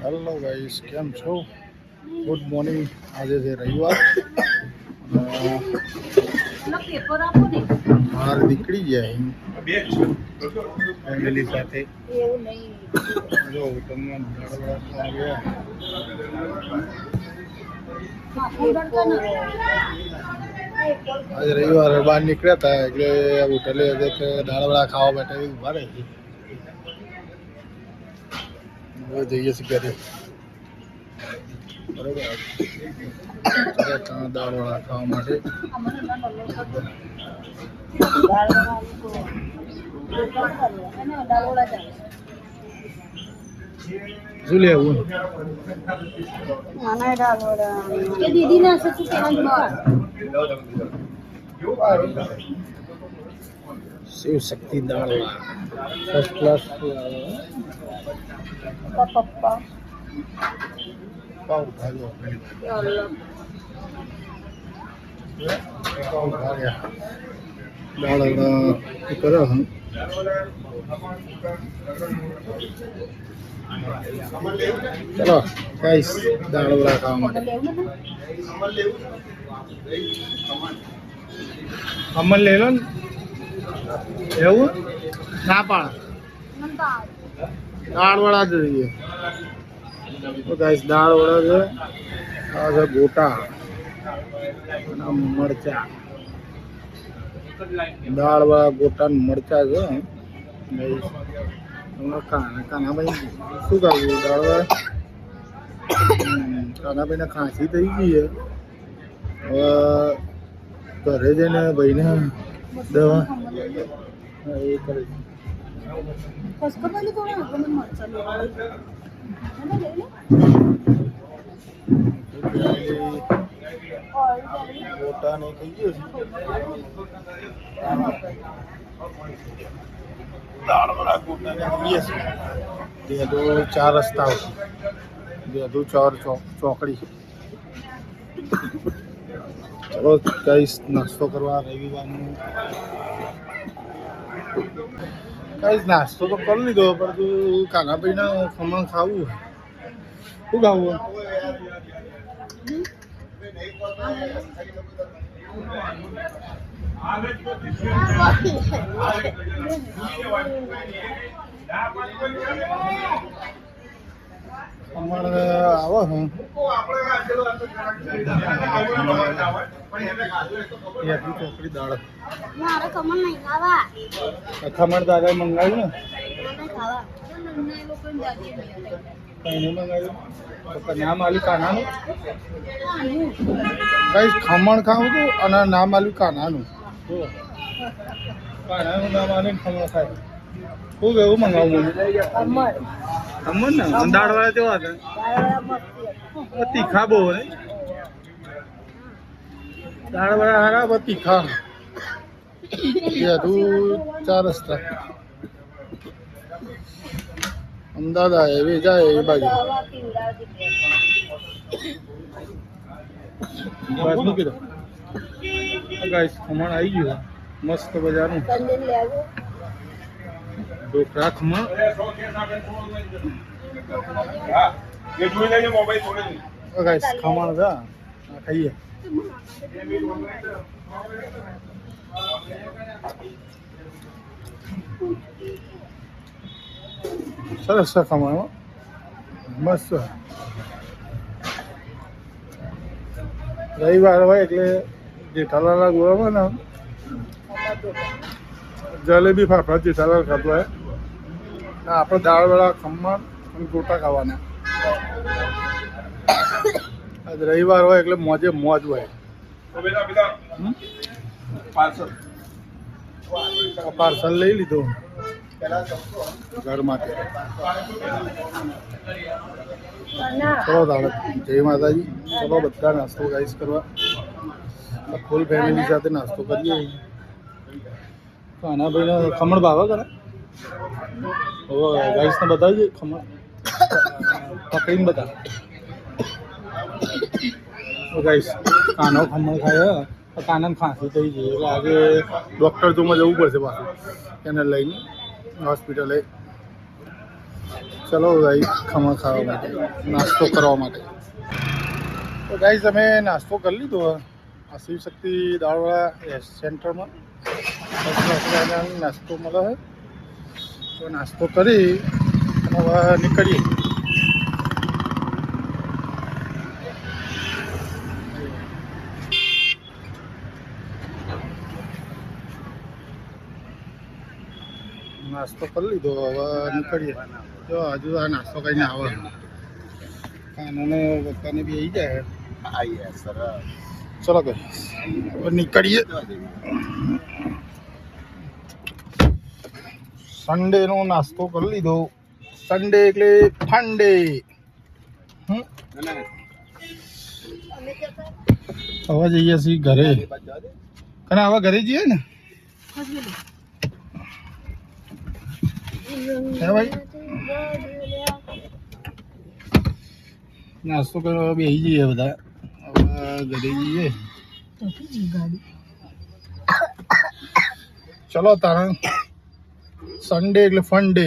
Hello guys, કેમ છો? Good morning. આજે છે રવિવાર. બહાર નીકળી ગયા ફેમિલી સાથે. જો તમને આજે રવિવાર બહાર નીકળ્યા હતા એટલે હોટલે દાળવડા ખાવા માટે ઉભા રહે છે. હવે જઈએ છીએ ઘરે. બરોબર, દાળવડા ખાવા માટે. શું લેવું? શિવ શક્તિ દાળવડા ફર્સ્ટ ક્લાસ. પપ્પા પાઉં ભાજો પાઉં ભાગ્યા દાળવડા કરે. ચલો ગાઈસ, દાળવડા ખાવા માટે. અમલ લઈ લો ને. એવું ના પાડ, દાળવડા જોઈએ. તો ગાઈસ, દાળવડા છે. આ છે ગોટા અને મરચા. દાળવડા ગોટા ને મરચા છે. કાનાભાઈ શું ખાવું? દાળવડા. કાનાભાઈને ખાંસી થઈ ગઈ છે. હવે ઘરે જઈને ભાઈને દવા એ કરે છે. ગોટા ને થઈ ગયું છે. દાળવડા ગોટા ને ખાઈએ છીએ. દેદુ 4 રસ્તા, દેદુ 4 ચોકડી. ચલો ગાઈસ, નાસ્તો કરવા રવિવારનું. ગાઈસ, નાસ્તો તો કરી લીધો, પરંતુ કાનાભાઈના ખમણ ખાવું. શું ખાવું? ખમણ આવો હું ચોકડી દાળ. ખમણ દાદા મંગાવ્યું ને? કઈ મંગાવ્યું? નામ આલ્યું કાનાનું. ગાઈસ, ખમણ ખાવું હતું અને નામ આલ્યું કાનાનું. કાનાનું નામ આલ્યું ખમણ ખાય. શું કેવું મંગાવું? ખમણ ને દાળવાળા કેવા હતા? તીખા બહુ ને. દાળવાળા હારા પણ તીખા. બધું 4 રસ્તા. અમદાવાદ હાઈવે જાય એ બાજુ. મૂકી દો ગાઈસ. ખમણ આવી ગયું મસ્ત બજારનું. ઢોકળા ખમણ. ગાઈસ, ખમણ છે, ખાઈએ. સરસ છે ખમણ, મસ્ત. રવિવાર હોય એટલે જેઠાલાલ ગોળામાં ને જલેબી ફાફડા જેઠાલાલ ખાતો હોય. આપણે દાળવાળા ખમણ અને ગોટા ખાવાના. આજે રવિવાર હોય એટલે મોજે મોજ હોય. પાર્સલ લઈ લીધું ઘર માટે. ચલો તારે, જય માતાજી. ચલો બધા નાસ્તો ગાઈસ કરવા. ફૂલ ફેમિલી સાથે નાસ્તો કરીએ. તો આના ભાઈને ખમણ ભાવે કરે. હવે ગાઈસને બતાવીએ ખમણ પકડીને બતા. ગાઈસ, કાનો ખમણ ખાય. કાનાને ખાંસી થઈ ગઈ એટલે આજે ડૉક્ટર જોમાં જવું પડશે પાછું એને લઈને હોસ્પિટલે. ચલો ગાઈસ ખમણ ખાવા માટે નાસ્તો કરવા માટે. તો ગાઈસ અમે નાસ્તો કરી લીધો આ શિવશક્તિ દાળવાળા સેન્ટરમાં. નાસ્તો મળે છે તો નાસ્તો કરી અને હવે નીકળીએ. નાસ્તો કરી લીધો હવે નીકળીએ. જો હજુ આ નાસ્તો કરીને આવે કાનાને પપ્પાને બી આવી જાય. ચલો ભાઈ હવે નીકળીએ. સન્ડેનો નાસ્તો કરી લીધો. સન્ડે એટલે ફંડે. હવે જઈએ છીએ ઘરે. અને હવે ઘરે જઈએ ને ભાઈ. નાસ્તો કરવા બેસી જઈએ બધા. હવે ઘરે જઈએ. ચલો તારણ સન્ડે એટલે ફન ડે.